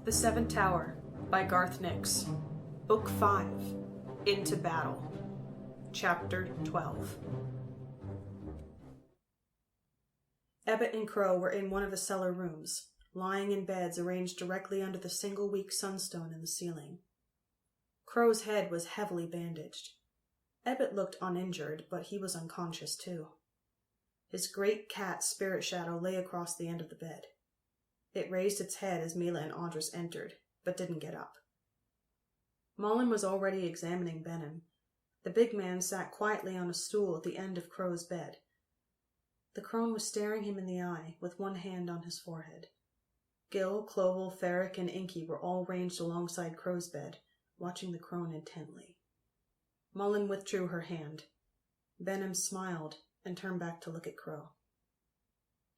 The Seventh Tower by Garth Nix. Book 5. Into Battle. Chapter 12. Ebbet and Crow were in one of the cellar rooms, lying in beds arranged directly under the single weak sunstone in the ceiling. Crow's head was heavily bandaged. Ebbet looked uninjured, but he was unconscious too. His great cat spirit shadow lay across the end of the bed. It raised its head as Milla and Audrus entered, but didn't get up. Malen was already examining Benham. The big man sat quietly on a stool at the end of Crow's bed. The crone was staring him in the eye, with one hand on his forehead. Gil, Clovel, Ferric, and Inky were all ranged alongside Crow's bed, watching the crone intently. Malen withdrew her hand. Benham smiled and turned back to look at Crow.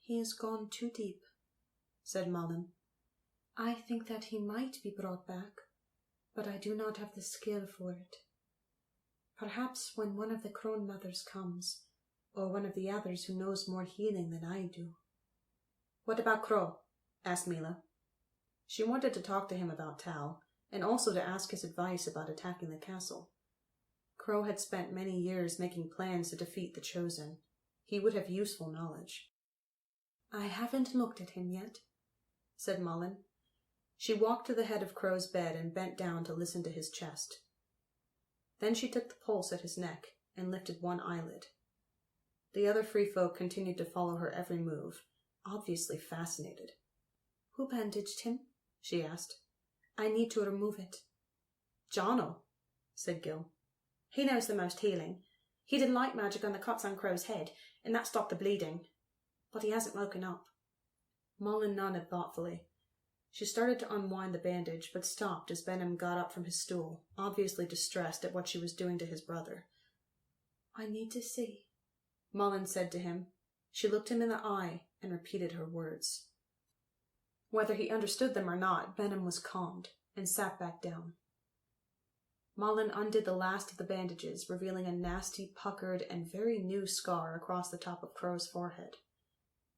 "He has gone too deep," said Malen. "I think that he might be brought back, but I do not have the skill for it. Perhaps when one of the crone mothers comes, or one of the others who knows more healing than I do." "What about Crow?" asked Milla. She wanted to talk to him about Tal, and also to ask his advice about attacking the castle. Crow had spent many years making plans to defeat the Chosen. He would have useful knowledge. "I haven't looked at him yet," said Malen. She walked to the head of Crow's bed and bent down to listen to his chest. Then she took the pulse at his neck and lifted one eyelid. The other free folk continued to follow her every move, obviously fascinated. "Who bandaged him?" she asked. "I need to remove it." "Jono," said Gil. "He knows the most healing. He did light magic on the cuts on Crow's head, and that stopped the bleeding. But he hasn't woken up." Malen nodded thoughtfully. She started to unwind the bandage, but stopped as Benham got up from his stool, obviously distressed at what she was doing to his brother. "I need to see," Malen said to him. She looked him in the eye and repeated her words. Whether he understood them or not, Benham was calmed and sat back down. Malen undid the last of the bandages, revealing a nasty, puckered, and very new scar across the top of Crow's forehead.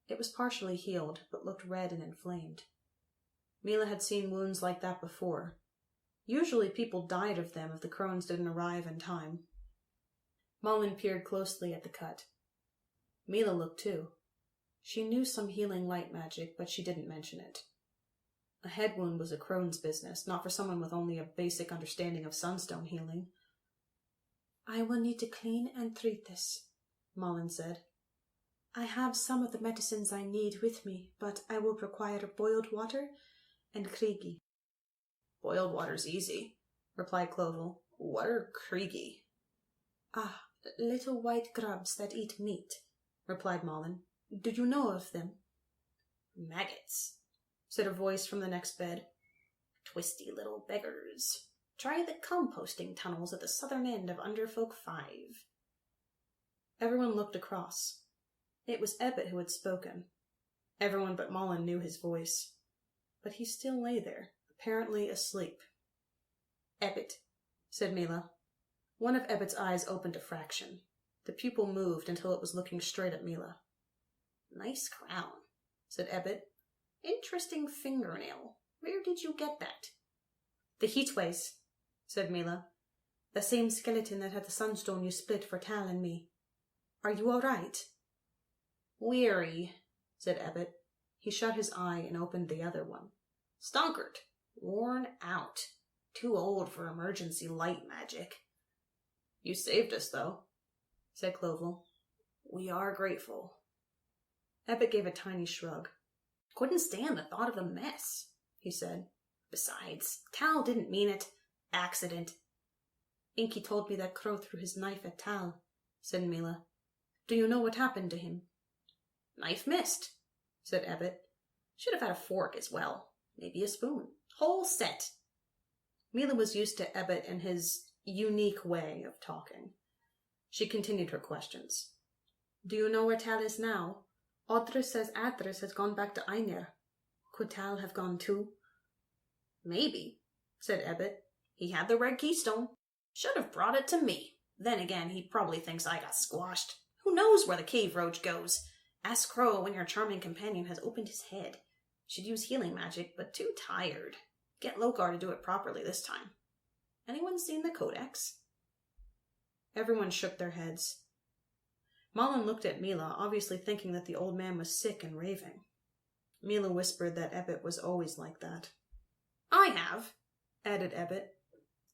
It was partially healed, but looked red and inflamed. Milla had seen wounds like that before. Usually people died of them if the crones didn't arrive in time. Malen peered closely at the cut. Milla looked too. She knew some healing light magic, but she didn't mention it. A head wound was a crone's business, not for someone with only a basic understanding of sunstone healing. "I will need to clean and treat this," Malen said. "I have some of the medicines I need with me, but I will require boiled water and kriegi." "Boiled water's easy," replied Clovel. "What are kriegi?" "Ah, little white grubs that eat meat," replied Malen. "Do you know of them?" "Maggots," said a voice from the next bed. "Twisty little beggars. Try the composting tunnels at the southern end of Underfolk 5. Everyone looked across. It was Ebbet who had spoken. Everyone but Malen knew his voice. But he still lay there, apparently asleep. "Ebbet," said Milla. One of Ebbet's eyes opened a fraction. The pupil moved until it was looking straight at Milla. "Nice crown," said Ebbet. "Interesting fingernail. Where did you get that?" "The Heatways," said Milla. "The same skeleton that had the sunstone you split for Tal and me. Are you all right?" "Weary," said Ebbet. He shut his eye and opened the other one. "Stonkered. Worn out. Too old for emergency light magic." "You saved us, though," said Clovel. "We are grateful." Ebbet gave a tiny shrug. "Couldn't stand the thought of the mess," he said. "Besides, Tal didn't mean it. Accident." "Inky told me that Crow threw his knife at Tal," said Milla. "Do you know what happened to him?" "Knife missed," said Ebbet. "Should have had a fork as well. Maybe a spoon. Whole set." Milla was used to Ebbet and his unique way of talking. She continued her questions. "Do you know where Tal is now? Audrus says Adris has gone back to Einir. Could Tal have gone too?" "Maybe," said Ebbet. "He had the red keystone. Should have brought it to me. Then again, he probably thinks I got squashed. Who knows where the cave roach goes? Ask Crow when your charming companion has opened his head. Should use healing magic, but too tired." Get Lokar to do it properly this time. Anyone seen the codex? Everyone shook their heads. Malen looked at Milla, obviously thinking that the old man was sick and raving. Milla whispered that Ebbet was always like that. I have, added Ebbet.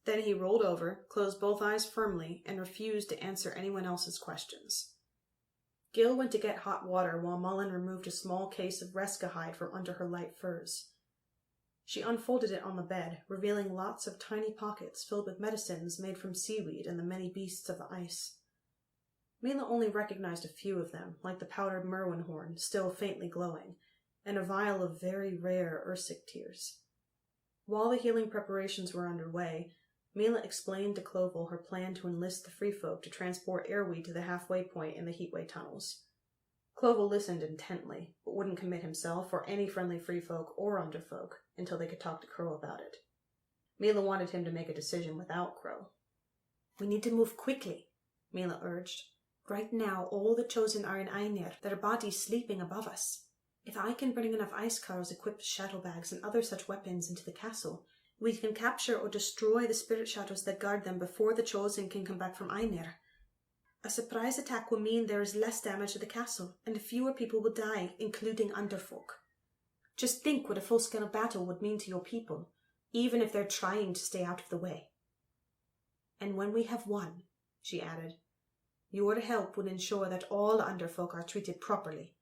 Then he rolled over, closed both eyes firmly, and refused to answer anyone else's questions. Gil went to get hot water while Malen removed a small case of Reska hide from under her light furs. She unfolded it on the bed, revealing lots of tiny pockets filled with medicines made from seaweed and the many beasts of the ice. Milla only recognized a few of them, like the powdered merwin horn, still faintly glowing, and a vial of very rare Ursik tears. While the healing preparations were underway, Milla explained to Clovel her plan to enlist the free folk to transport airweed to the halfway point in the heatway tunnels. Clovel listened intently, but wouldn't commit himself or any friendly free folk or underfolk until they could talk to Crow about it. Milla wanted him to make a decision without Crow. We need to move quickly, Milla urged. Right now, all the Chosen are in Einir, their bodies sleeping above us. If I can bring enough ice cars equipped with shadow bags and other such weapons into the castle, we can capture or destroy the spirit shadows that guard them before the Chosen can come back from Einir. A surprise attack will mean there is less damage to the castle, and fewer people will die, including underfolk. Just think what a full-scale battle would mean to your people, even if they're trying to stay out of the way. And when we have won, she added, your help will ensure that all underfolk are treated properly.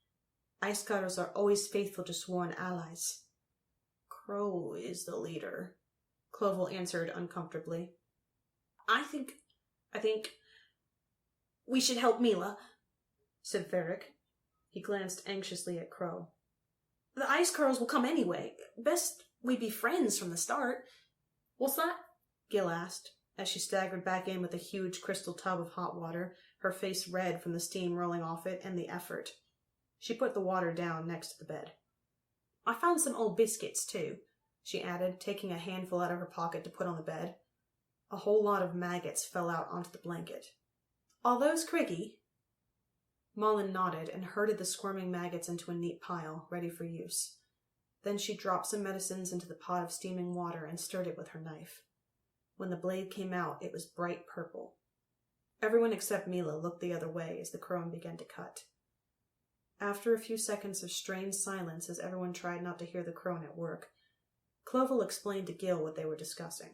Icecutters are always faithful to sworn allies. Crow is the leader, Clovel answered uncomfortably. I think we should help Milla, said Varric. He glanced anxiously at Crow. The Icecurls will come anyway. Best we be friends from the start. What's that? Gil asked, as she staggered back in with a huge crystal tub of hot water, her face red from the steam rolling off it and the effort. She put the water down next to the bed. I found some old biscuits, too, she added, taking a handful out of her pocket to put on the bed. A whole lot of maggots fell out onto the blanket. Are those Criggy? Malen nodded and herded the squirming maggots into a neat pile, ready for use. Then she dropped some medicines into the pot of steaming water and stirred it with her knife. When the blade came out, it was bright purple. Everyone except Milla looked the other way as the crone began to cut. After a few seconds of strained silence as everyone tried not to hear the crone at work, Clovel explained to Gil what they were discussing.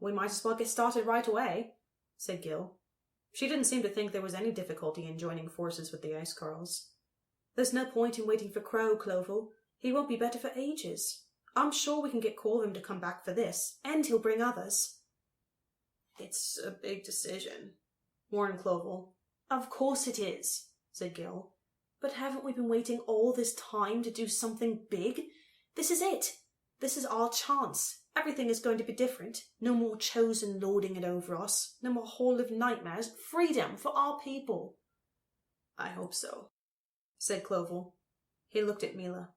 We might as well get started right away, said Gil. She didn't seem to think there was any difficulty in joining forces with the Icecarls. There's no point in waiting for Crow, Clovel. He won't be better for ages. I'm sure we can get Corvin to come back for this, and he'll bring others. It's a big decision, warned Clovel. Of course it is, said Gil. But haven't we been waiting all this time to do something big? This is it. This is our chance. Everything is going to be different. No more Chosen lording it over us. No more Hall of Nightmares. Freedom for our people. I hope so, said Clovel. He looked at Milla.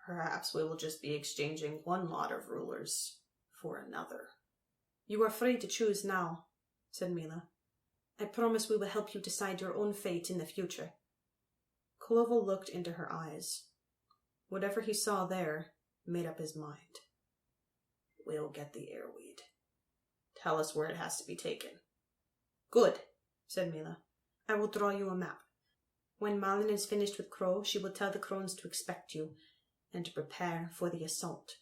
Perhaps we will just be exchanging one lot of rulers for another. You are free to choose now, said Milla. I promise we will help you decide your own fate in the future. Clovel looked into her eyes. Whatever he saw there made up his mind. We'll get the airweed. Tell us where it has to be taken. Good, said Milla. I will draw you a map. When Malen is finished with Crow, she will tell the crones to expect you, and to prepare for the assault.